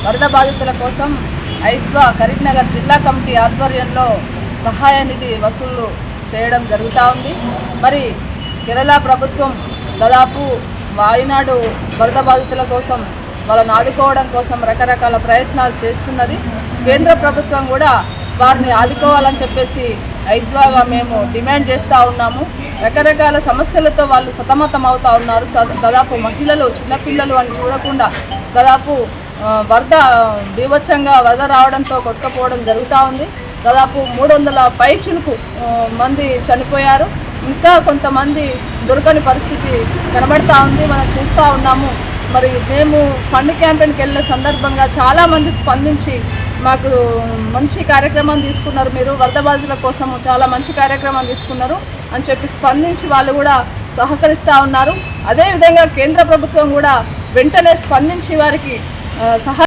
వరద బాధితుల కోసం ఐద్వా కరీంనగర్ జిల్లా కమిటీ ఆధ్వర్యంలో సహాయ నిధి వసూలు చేయడం జరుగుతూ ఉంది. మరి కేరళ ప్రభుత్వం దాదాపు వాయునాడు వరద బాధితుల కోసం వాళ్ళని ఆదుకోవడం కోసం రకరకాల ప్రయత్నాలు చేస్తున్నది. కేంద్ర ప్రభుత్వం కూడా వారిని ఆదుకోవాలని చెప్పేసి ఐద్వాగా మేము డిమాండ్ చేస్తూ ఉన్నాము. రకరకాల సమస్యలతో వాళ్ళు సతమతం అవుతూ ఉన్నారు. దాదాపు మహిళలు, చిన్నపిల్లలు అని చూడకుండా దాదాపు వరద బీభత్సంగా వరద రావడంతో కొట్టుకుపోవడం జరుగుతూ ఉంది. దాదాపు 300 పైచిలుకు మంది చనిపోయారు. ఇంకా కొంతమంది దొరకని పరిస్థితి కనబడతా ఉంది, మనం చూస్తూ ఉన్నాము. మరి మేము ఫండ్ క్యాంపెయిన్కి వెళ్ళిన సందర్భంగా చాలామంది స్పందించి మాకు మంచి కార్యక్రమం తీసుకున్నారు, మీరు వరద బాధితుల కోసం చాలా మంచి కార్యక్రమం తీసుకున్నారు అని చెప్పి స్పందించి వాళ్ళు కూడా సహకరిస్తూ ఉన్నారు. అదేవిధంగా కేంద్ర ప్రభుత్వం కూడా వెంటనే స్పందించి వారికి సహాయ